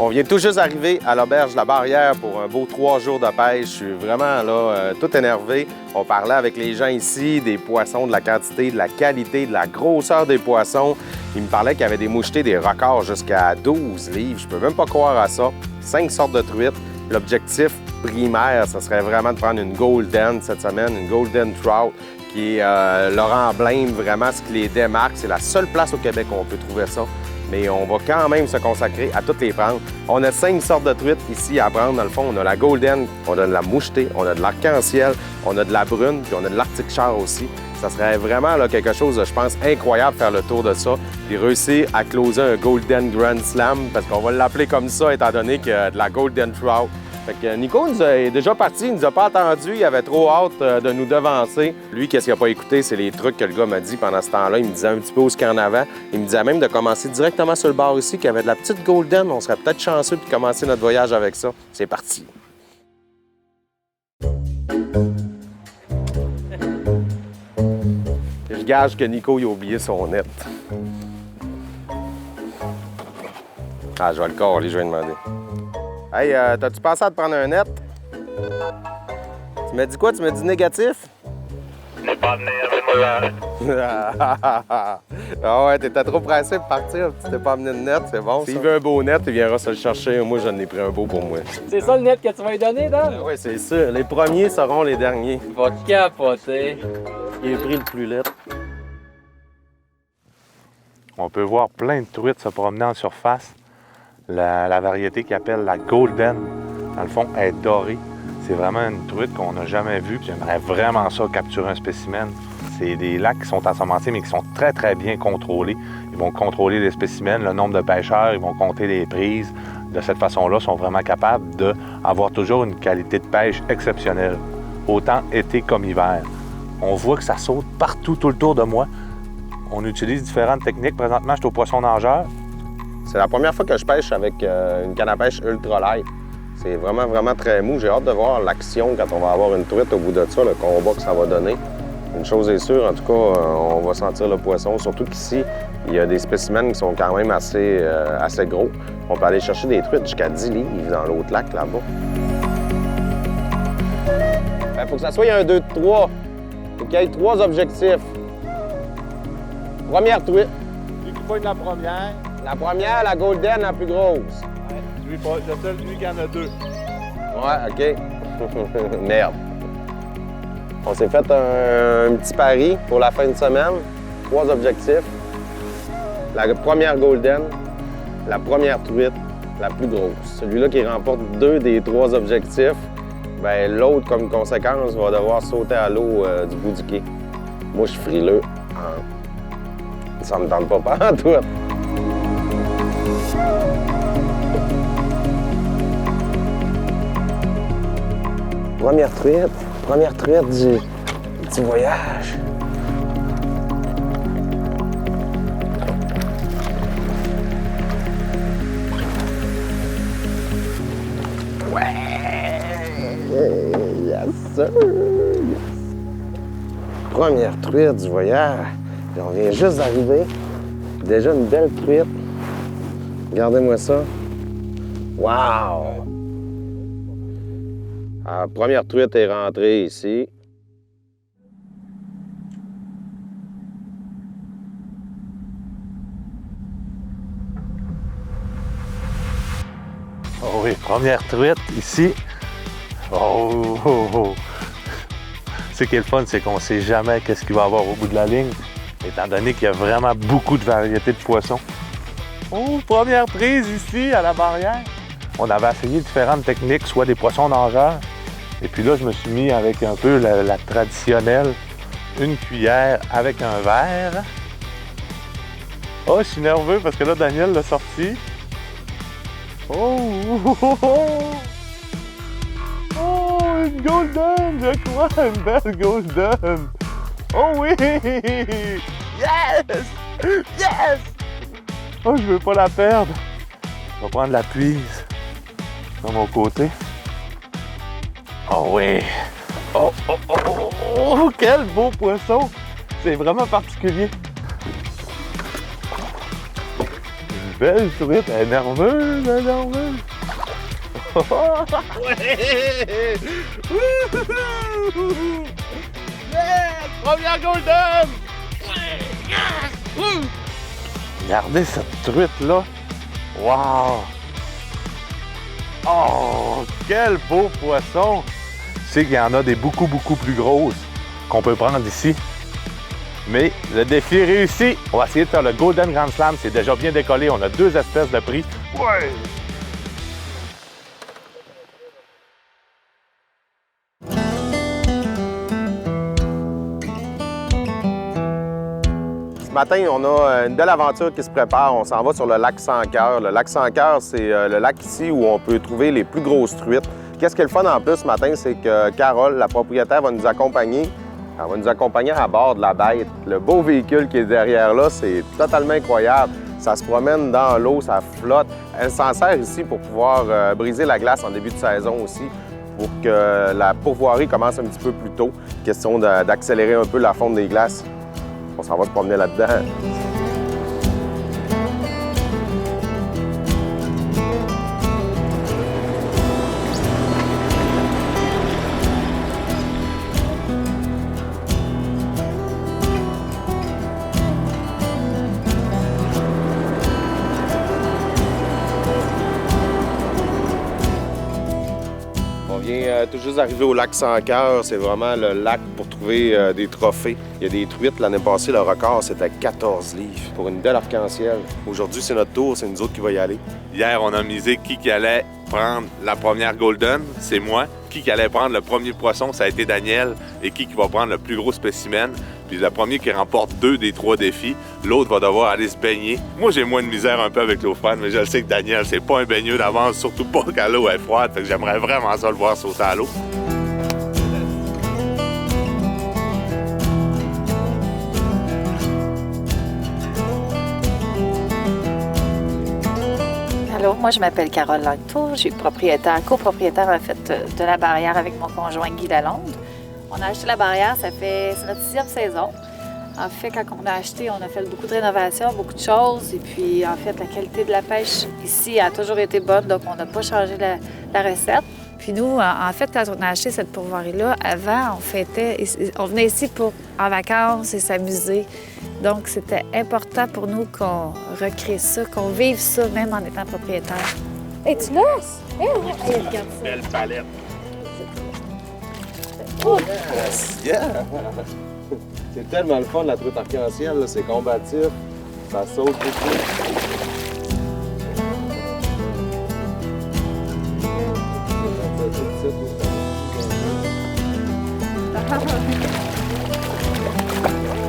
On vient tout juste d'arriver à l'auberge La Barrière pour un beau 3 jours de pêche. Je suis vraiment là, tout énervé. On parlait avec les gens ici des poissons, de la quantité, de la qualité, de la grosseur des poissons. Ils me parlaient qu'il y avait des mouchetés, des records jusqu'à 12 livres. Je peux même pas croire à ça. 5 sortes de truites. L'objectif primaire, ce serait vraiment de prendre une Golden cette semaine, une Golden Trout, qui est leur emblème, vraiment ce qui les démarque. C'est la seule place au Québec où on peut trouver ça. Mais on va quand même se consacrer à toutes les prendre. On a 5 sortes de truites ici à prendre. Dans le fond, on a la Golden, on a de la mouchetée, on a de l'arc-en-ciel, on a de la brune, puis on a de l'Arctic Char aussi. Ça serait vraiment là, quelque chose, je pense, incroyable de faire le tour de ça. Puis réussir à closer un Golden Grand Slam, parce qu'on va l'appeler comme ça, étant donné qu'il y a de la Golden Trout. Fait que Nico est déjà parti, il nous a pas attendu, il avait trop hâte de nous devancer. Lui, qu'est-ce qu'il n'a pas écouté, c'est les trucs que le gars m'a dit pendant ce temps-là. Il me disait un petit peu où ce qu'il y en avant. Il me disait même de commencer directement sur le bar ici, qu'il y avait de la petite Golden. On serait peut-être chanceux de commencer notre voyage avec ça. C'est parti. Je gage que Nico il a oublié son net. Ah, je vais le coller, je vais demander. Hey, t'as-tu pensé à te prendre un net? Tu m'as dit quoi? Tu m'as dit négatif? J'ai pas amené avec moi. Ah ouais, t'étais trop pressé de partir, tu t'es pas amené de net, c'est bon. S'il veut un beau net, il viendra se le chercher. Moi, j'en ai pris un beau pour moi. C'est ça le net que tu vas lui donner, Dan? Oui, c'est sûr. Les premiers seront les derniers. Il va capoter. Il est pris le plus laid. On peut voir plein de truites se promener en surface. La variété qu'ils appellent la Golden, dans le fond, elle est dorée. C'est vraiment une truite qu'on n'a jamais vue. J'aimerais vraiment ça, capturer un spécimen. C'est des lacs qui sont ensemencés, mais qui sont très, très bien contrôlés. Ils vont contrôler les spécimens, le nombre de pêcheurs, ils vont compter les prises. De cette façon-là, ils sont vraiment capables d'avoir toujours une qualité de pêche exceptionnelle, autant été comme hiver. On voit que ça saute partout, tout le tour de moi. On utilise différentes techniques. Présentement, je suis au poisson nageur. C'est la première fois que je pêche avec une canne à pêche ultra light. C'est vraiment, vraiment très mou. J'ai hâte de voir l'action quand on va avoir une truite au bout de ça, le combat que ça va donner. Une chose est sûre, en tout cas, on va sentir le poisson. Surtout qu'ici, il y a des spécimens qui sont quand même assez gros. On peut aller chercher des truites jusqu'à 10 livres dans l'autre lac là-bas. Il faut que ça soit un 2 de 3. Il faut qu'il y ait 3 objectifs. Première truite. Lui qui pointe la première. La première, la Golden, la plus grosse. Ouais. Lui, le seul, lui qui en a 2. Ouais, OK. Merde. On s'est fait un petit pari pour la fin de semaine. 3 objectifs. La première Golden, la première truite, la plus grosse. Celui-là qui remporte 2 des 3 objectifs, bien l'autre, comme conséquence, va devoir sauter à l'eau du bout du quai. Moi, je suis frileux. Ça me tente pas en tout. Première truite du voyage. Ouais! Yes, sir! Yes. Première truite du voyage. Et on vient juste d'arriver. Déjà une belle truite. Regardez-moi ça. Wow! La première truite est rentrée ici. Oh oui, première truite ici. Oh, oh, oh. Ce qui est le fun, c'est qu'on ne sait jamais qu'est-ce qu'il va y avoir au bout de la ligne, étant donné qu'il y a vraiment beaucoup de variétés de poissons. Oh, première prise ici, à la barrière. On avait essayé différentes techniques, soit des poissons nageurs, et puis là, je me suis mis avec un peu la traditionnelle, une cuillère avec un verre. Oh, je suis nerveux parce que là, Daniel l'a sorti. Oh, oh, oh, oh. Oh, une Golden, je crois, une belle Golden. Oh oui! Yes! Yes! Oh, je veux pas la perdre. Je vais prendre la puise de mon côté. Oh oui! Oh, oh, oh, oh, oh, quel beau poisson! C'est vraiment particulier. belle truite, elle est nerveuse, elle est nerveuse. Ouais! Yes! Première golden! Regardez cette truite-là. Wow! Oh, quel beau poisson! Je sais qu'il y en a des beaucoup plus grosses qu'on peut prendre ici. Mais le défi est réussi. On va essayer de faire le Golden Grand Slam. C'est déjà bien décollé. On a 2 espèces de prix. Ouais! Ce matin, on a une belle aventure qui se prépare. On s'en va sur le lac Sans-Cœur. Le lac Sans-Cœur, c'est le lac ici où on peut trouver les plus grosses truites. Qu'est-ce qui est le fun en plus ce matin, c'est que Carole, la propriétaire, va nous accompagner. Elle va nous accompagner à bord de la bête. Le beau véhicule qui est derrière là, c'est totalement incroyable. Ça se promène dans l'eau, ça flotte. Elle s'en sert ici pour pouvoir briser la glace en début de saison aussi, pour que la pourvoirie commence un petit peu plus tôt. Question d'accélérer un peu la fonte des glaces. On s'en va se promener là-dedans. On vient tout juste d'arriver au lac Sans-Cœur. C'est vraiment le lac pour trouver des trophées. Il y a des truites. L'année passée, le record, c'était 14 livres pour une belle arc-en-ciel. Aujourd'hui, c'est notre tour. C'est nous autres qui va y aller. Hier, on a misé qui allait prendre la première Golden, c'est moi. Qui allait prendre le premier poisson, ça a été Daniel. Et qui va prendre le plus gros spécimen. Puis le premier qui remporte 2 des 3 défis, l'autre va devoir aller se baigner. Moi, j'ai moins de misère un peu avec l'eau froide, mais je sais que Daniel, c'est pas un baigneux d'avance, surtout pas quand l'eau est froide. Fait que j'aimerais vraiment ça le voir sauter à l'eau. Allô, moi je m'appelle Carole Langtour, je suis copropriétaire en fait de la barrière avec mon conjoint Guy Lalonde. On a acheté la barrière, c'est notre 6e saison. En fait, quand on a acheté, on a fait beaucoup de rénovations, beaucoup de choses. Et puis, en fait, la qualité de la pêche ici a toujours été bonne, donc on n'a pas changé la recette. Puis nous, en fait, quand on a acheté cette pourvoirie-là, avant, on venait ici en vacances et s'amuser. Donc, c'était important pour nous qu'on recrée ça, qu'on vive ça, même en étant propriétaire. Et tu laisses? Regarde ça. Belle palette. Oh. Yes! Yeah! C'est tellement le fun, la truite arc-en-ciel. C'est combatif. Ça saute beaucoup.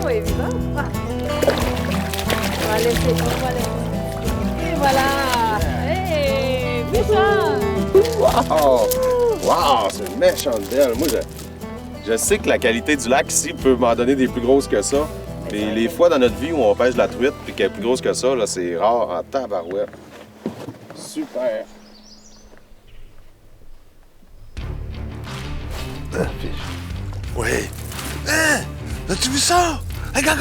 Oh, évident. On va laisser. Et voilà! Hey! Méchant! Wow! Wow! C'est une méchante belle. Moi, je sais que la qualité du lac ici peut m'en donner des plus grosses que ça. Mais les fois dans notre vie où on pêche de la truite et qu'elle est plus grosse que ça, là, c'est rare en tabarouette. Super! Oui. Hein? As-tu vu ça? Regarde.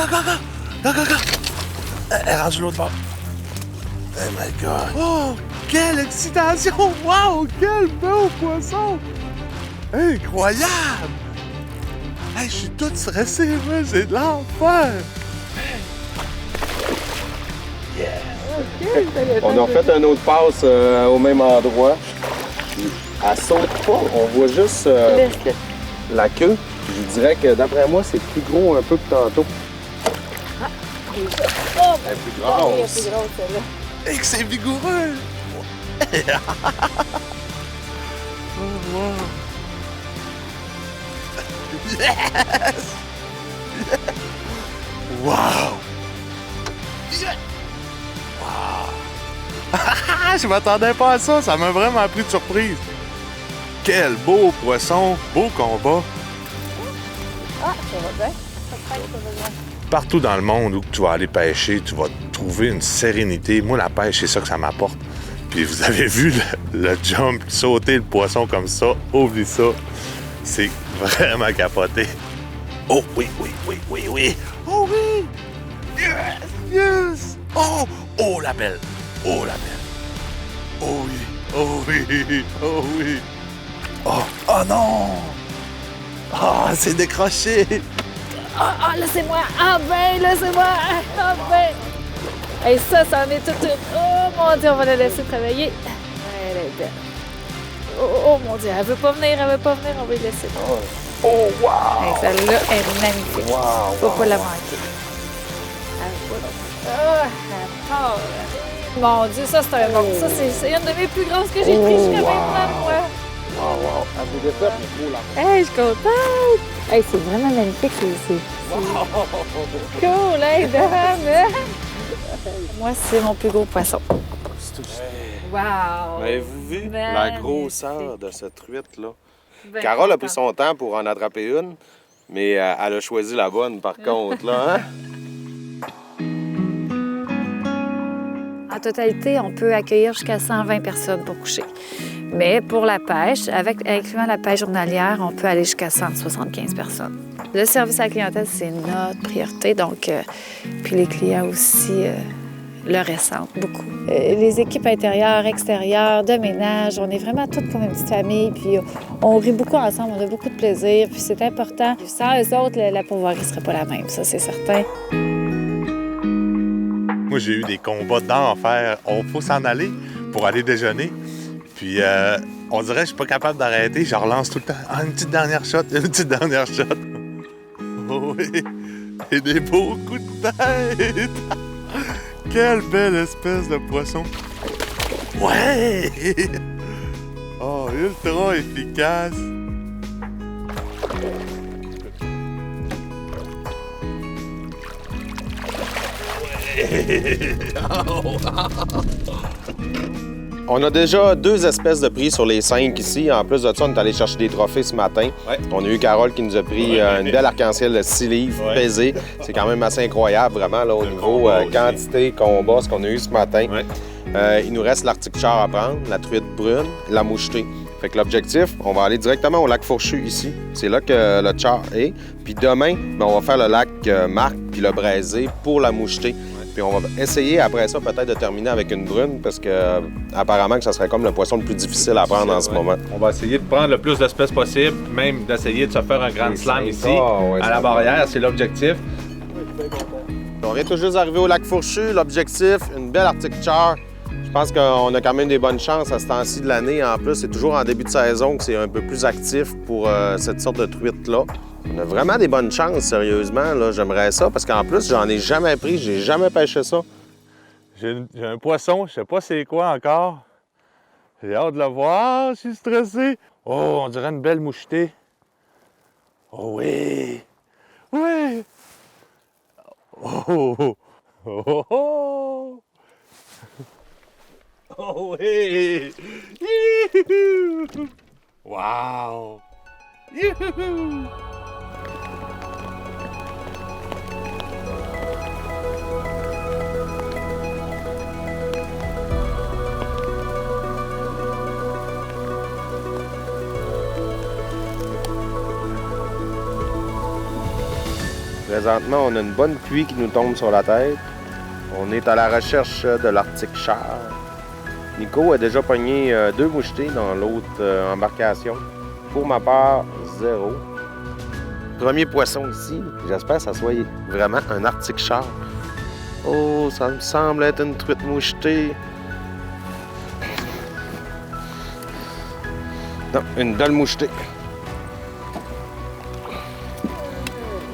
Elle est rendue l'autre bord. Oh my God. Oh, quelle excitation! Wow, quel beau poisson! Incroyable! Hey, je suis tout stressé, moi, c'est de l'enfer! On a refait un autre passe au même endroit. Elle saute pas, on voit juste la queue. Je dirais que d'après moi, c'est plus gros un peu que tantôt. Elle est plus grosse. celle-là. Et que c'est vigoureux! Oh, wow. Yes! Wow! Wow! Je m'attendais pas à ça, ça m'a vraiment pris de surprise. Quel beau poisson, beau combat. Ah, ça va bien. Partout dans le monde où tu vas aller pêcher, tu vas trouver une sérénité. Moi, la pêche, c'est ça que ça m'apporte. Puis vous avez vu le jump, sauter le poisson comme ça, oublie ça. C'est vraiment capoté. Oh oui. Oh oui! Yes! Oh, la belle! Oh, la belle. Oh oui, oh oui, oh oui. Oh non! Ah, c'est décroché! Laissez-moi! Ah ben, laissez-moi! Ah ben! Et ça en est toute une... Oh mon Dieu, on va la laisser travailler. Elle est belle. Oh mon Dieu, elle veut pas venir, on va y laisser. Oh, wow! Hey, celle-là est magnifique. Wow, Faut pas la manquer. Elle part. Mon Dieu, ça c'est un bon. Ça, c'est une de mes plus grosses que j'ai prises jusqu'à maintenant, moi. Wow! Elle vous défaite, mais trop là. Hey, je suis contente! Hey, c'est vraiment magnifique, c'est cool, hey, dame! Moi, c'est mon plus gros poisson. Wow! Avez-vous vu la Magnifique. grosseur de cette truite-là? Ben Carole a pris content. son temps pour en attraper une, mais elle a choisi la bonne par contre, là, hein? En totalité, on peut accueillir jusqu'à 120 personnes pour coucher. Mais pour la pêche, incluant la pêche journalière, on peut aller jusqu'à 175 personnes. Le service à la clientèle, c'est notre priorité. Donc, puis les clients aussi le ressentent beaucoup. Les équipes intérieures, extérieures, de ménage, on est vraiment toutes comme une petite famille. Puis on rit beaucoup ensemble, on a beaucoup de plaisir. Puis c'est important. Sans eux autres, la pourvoirie ne serait pas la même, ça c'est certain. Moi, j'ai eu des combats d'enfer. On faut s'en aller pour aller déjeuner. Puis, on dirait que je suis pas capable d'arrêter. Je relance tout le temps. Ah, une petite dernière shot, une petite dernière shot. Oh oui! Et des beaux coups de tête! Quelle belle espèce de poisson! Ouais! Oh, ultra efficace! On a déjà 2 espèces de prix sur les 5 ici. En plus de ça, on est allé chercher des trophées ce matin. Ouais. On a eu Carole qui nous a pris une belle arc-en-ciel de 6 livres Ouais. pesée. C'est quand même assez incroyable, vraiment, là, au niveau combat aussi. quantité, combat, ce qu'on a eu ce matin. Ouais. Il nous reste l'arctique char à prendre, la truite brune, la mouchetée. Fait que l'objectif, on va aller directement au lac Fourchu ici. C'est là que le char est. Puis demain, on va faire le lac Marc puis le braisé pour la mouchetée. Puis on va essayer après ça peut-être de terminer avec une brune parce que apparemment que ça serait comme le poisson le plus difficile à prendre en ce moment. On va essayer de prendre le plus d'espèces possible, même d'essayer de se faire un grand slam ici, ouais, à ça la va. barrière, c'est l'objectif. On vient tout juste d'arriver au lac Fourchu. L'objectif, une belle arctique char. Je pense qu'on a quand même des bonnes chances à ce temps-ci de l'année. En plus, c'est toujours en début de saison que c'est un peu plus actif pour cette sorte de truite-là. On a vraiment des bonnes chances, sérieusement. Là. J'aimerais ça parce qu'en plus, j'en ai jamais pris. J'ai jamais pêché ça. J'ai un poisson, je sais pas c'est quoi encore. J'ai hâte de le voir, je suis stressé. Oh, on dirait une belle mouchetée. Oh oui! Oui! Oh! Oh! Oh! Oh, oh oui! Youhou! Wow! Youhou! Présentement, on a une bonne pluie qui nous tombe sur la tête. On est à la recherche de l'arctique char. Nico a déjà pogné 2 mouchetés dans l'autre embarcation. Pour ma part, 0. Premier poisson ici. J'espère que ça soit vraiment un arctique char. Oh, ça me semble être une truite mouchetée. Non, une dalle mouchetée.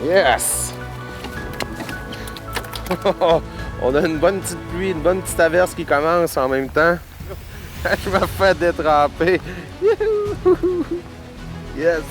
Yes! On a une bonne petite pluie, une bonne petite averse qui commence en même temps. Je me fais détremper. Yes!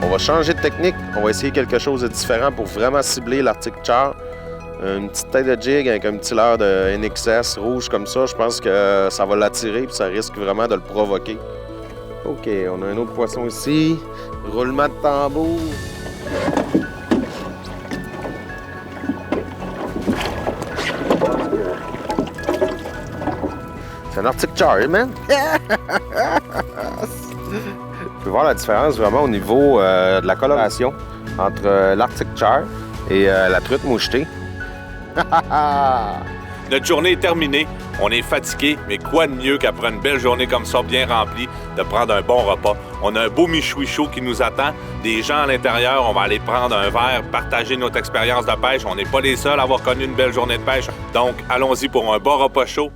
On va changer de technique. On va essayer quelque chose de différent pour vraiment cibler l'arctique char. Une petite tête de jig avec un petit leurre de NXS rouge comme ça, je pense que ça va l'attirer et ça risque vraiment de le provoquer. OK, on a un autre poisson ici. Roulement de tambour. C'est un Arctic Char, man! Tu peux voir la différence vraiment au niveau de la coloration entre l'Arctic Char et la truite mouchetée. Notre journée est terminée. On est fatigué, mais quoi de mieux qu'après une belle journée comme ça, bien remplie, de prendre un bon repas. On a un beau michoui chaud qui nous attend. Des gens à l'intérieur, on va aller prendre un verre, partager notre expérience de pêche. On n'est pas les seuls à avoir connu une belle journée de pêche. Donc, allons-y pour un bon repas chaud.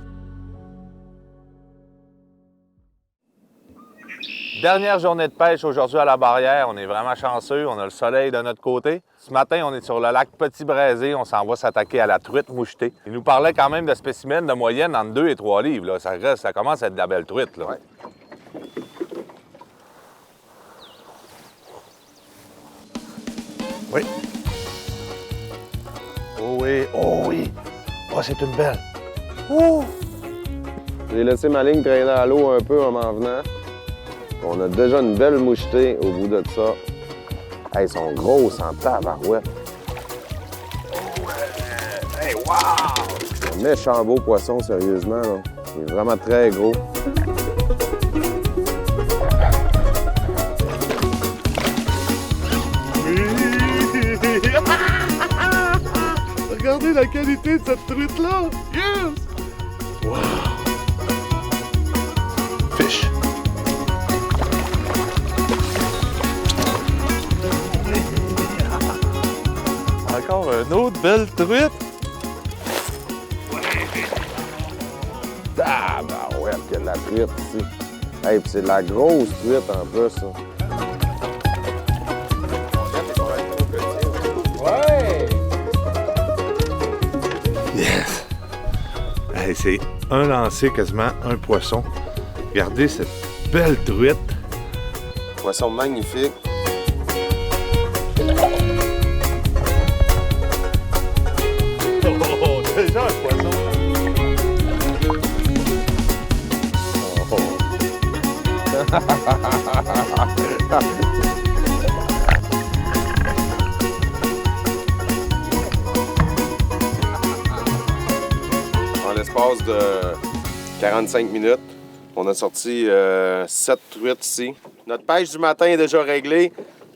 Dernière journée de pêche aujourd'hui à la barrière. On est vraiment chanceux. On a le soleil de notre côté. Ce matin, on est sur le lac Petit-Braisé. On s'en va s'attaquer à la truite mouchetée. Il nous parlait quand même de spécimens de moyenne entre 2 et 3 livres. Là. Ça commence à être de la belle truite. Là. Ouais. Oui. Oh oui. Oh oui. Oh, c'est une belle. Oh! J'ai laissé ma ligne traîner à l'eau un peu en m'en venant. On a déjà une belle mouchetée au bout de ça. Hey, elles sont grosses en tabarouette. Hey, wow! Un méchant beau poisson, sérieusement. Là. Il est vraiment très gros. Regardez la qualité de cette truite-là! Yes! Wow! Fish! Encore une autre belle truite! Ah, ben ouais, il y a de la truite ici. Hey, puis c'est de la grosse truite en plus, ça. Ouais! Yes! Hey, c'est un lancer, quasiment un poisson. Regardez cette belle truite. Poisson magnifique. Oh, déjà un poisson! En l'espace de 45 minutes, on a sorti 7 truites ici. Notre pêche du matin est déjà réglée.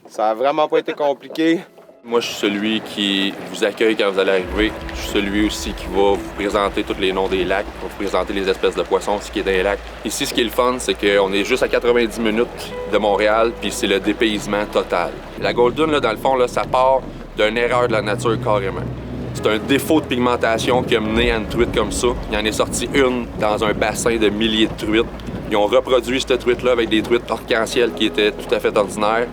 Ça a vraiment pas été compliqué. Moi, je suis celui qui vous accueille quand vous allez arriver. Je suis celui aussi qui va vous présenter tous les noms des lacs, va vous présenter les espèces de poissons, ce qui est dans les lacs. Ici, ce qui est le fun, c'est qu'on est juste à 90 minutes de Montréal, puis c'est le dépaysement total. La Golden, là, dans le fond, là, ça part d'une erreur de la nature carrément. C'est un défaut de pigmentation qui a mené à une truite comme ça. Il en est sorti une dans un bassin de milliers de truites. Ils ont reproduit cette truite-là avec des truites arc-en-ciel qui étaient tout à fait ordinaires.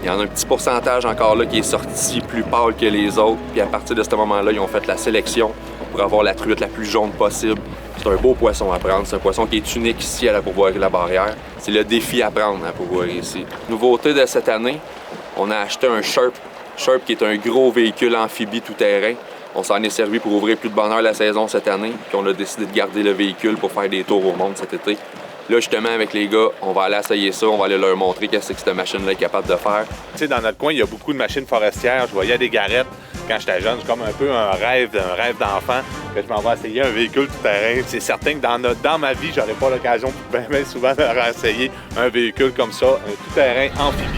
Il y en a un petit pourcentage encore là qui est sorti plus pâle que les autres. Puis à partir de ce moment-là, ils ont fait la sélection pour avoir la truite la plus jaune possible. C'est un beau poisson à prendre. C'est un poisson qui est unique ici à la pourvoirie de la Barrière. C'est le défi à prendre à la pourvoirie ici. Nouveauté de cette année, on a acheté un Sherp. Sherp qui est un gros véhicule amphibie tout-terrain. On s'en est servi pour ouvrir plus de bonheur la saison cette année. Puis on a décidé de garder le véhicule pour faire des tours au monde cet été. Là, justement, avec les gars, on va aller essayer ça, on va aller leur montrer qu'est-ce que cette machine-là est capable de faire. Tu sais, dans notre coin, il y a beaucoup de machines forestières. Je voyais des garettes quand j'étais jeune. C'est comme un peu un rêve d'enfant que je m'en vais essayer un véhicule tout-terrain. C'est certain que dans ma vie, j'aurais pas l'occasion bien souvent de réessayer un véhicule comme ça, un tout-terrain amphibie.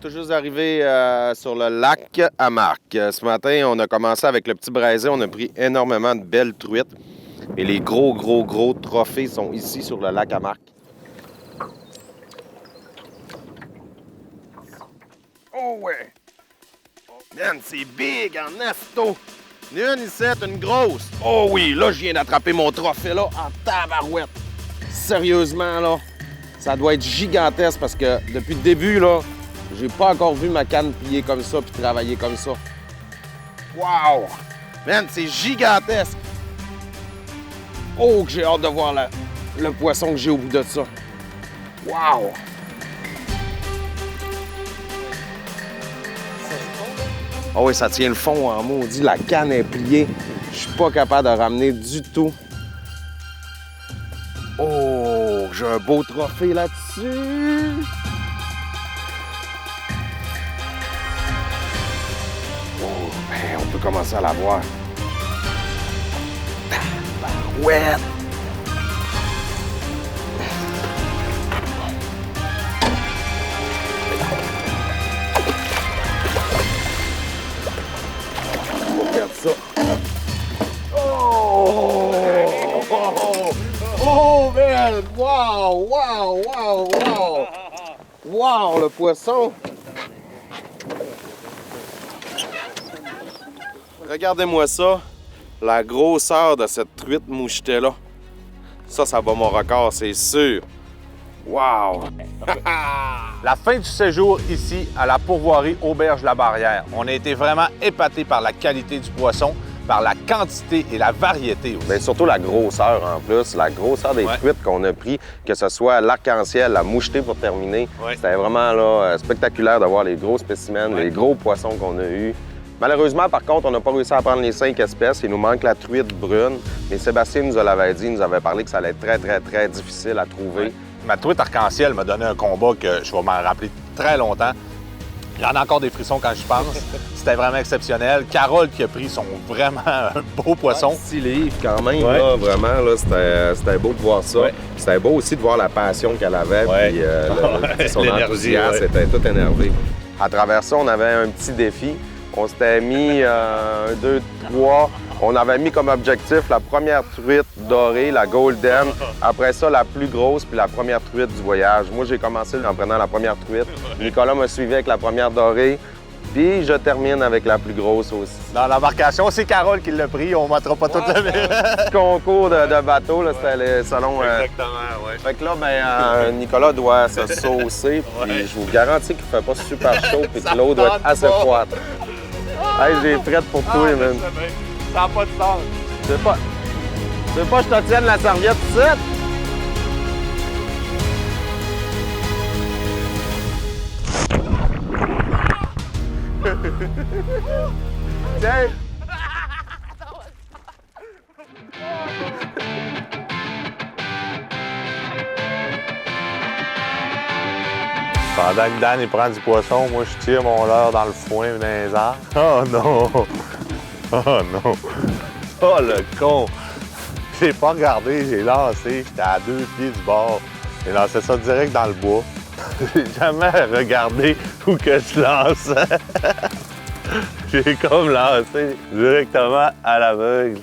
Tout juste d'arriver sur le lac à Marc. Ce matin, on a commencé avec le Petit Braisé. On a pris énormément de belles truites. Et les gros trophées sont ici sur le lac à Marc. Oh ouais! Man, c'est big en afto! Une ici, une grosse. Oh oui, là, je viens d'attraper mon trophée, là, en tabarouette. Sérieusement, là, ça doit être gigantesque parce que depuis le début, là, j'ai pas encore vu ma canne plier comme ça puis travailler comme ça. Wow! Man, c'est gigantesque! Oh, que j'ai hâte de voir le poisson que j'ai au bout de ça. Wow! Oh oui, ça tient le fond en maudit. La canne est pliée. Je suis pas capable de ramener du tout. Oh, j'ai un beau trophée là-dessus! Oh, ben, on peut commencer à la voir. Ouais! Ça. Oh! Oh, man! Wow! Wow! Wow! Wow! Wow, le poisson! Regardez-moi ça, la grosseur de cette truite mouchetée-là. Ça bat mon record, c'est sûr. Wow! La fin du séjour ici à la pourvoirie Auberge La Barrière. On a été vraiment épatés par la qualité du poisson, par la quantité et la variété aussi. Bien, surtout la grosseur en plus, la grosseur des truites qu'on a pris, que ce soit l'arc-en-ciel, la mouchetée pour terminer. C'était vraiment là, spectaculaire de voir les gros spécimens, les gros poissons qu'on a eus. Malheureusement, par contre, on n'a pas réussi à prendre les 5 espèces. Il nous manque la truite brune. Mais Sébastien nous l'avait dit, il nous avait parlé que ça allait être très, très, très difficile à trouver. Ma truite arc-en-ciel m'a donné un combat que je vais m'en rappeler très longtemps. Il y en a encore des frissons quand j'y pense. C'était vraiment exceptionnel. Carole qui a pris son vraiment un beau poisson. 6 livres quand même, là, vraiment, là, c'était beau de voir ça. C'était beau aussi de voir la passion qu'elle avait, puis son enthousiasme était tout énervé. À travers ça, on avait un petit défi. On s'était mis 2, 3. On avait mis comme objectif la première truite dorée, la Golden. Après ça, la plus grosse, puis la première truite du voyage. Moi, j'ai commencé en prenant la première truite. Nicolas m'a suivi avec la première dorée. Puis je termine avec la plus grosse aussi. Dans l'embarcation, c'est Carole qui l'a pris. On ne mettra pas toute la ville. Concours de bateau, c'était le salon. Exactement, oui. Fait que là, ben, Nicolas doit se saucer. Puis je vous garantis qu'il ne fait pas super chaud, puis que l'eau doit être assez froide. Hey, j'ai prête pour toi, man. Ça n'a pas de sens. Tu veux pas que je te tienne la serviette tout de suite? Tiens! Pendant que Dan il prend du poisson, moi je tire mon leurre dans le foin dans les arbres. Oh non! Oh non! Oh le con! J'ai pas regardé, j'ai lancé, j'étais à 2 pieds du bord. J'ai lancé ça direct dans le bois. J'ai jamais regardé où que je lançais. J'ai comme lancé directement à l'aveugle.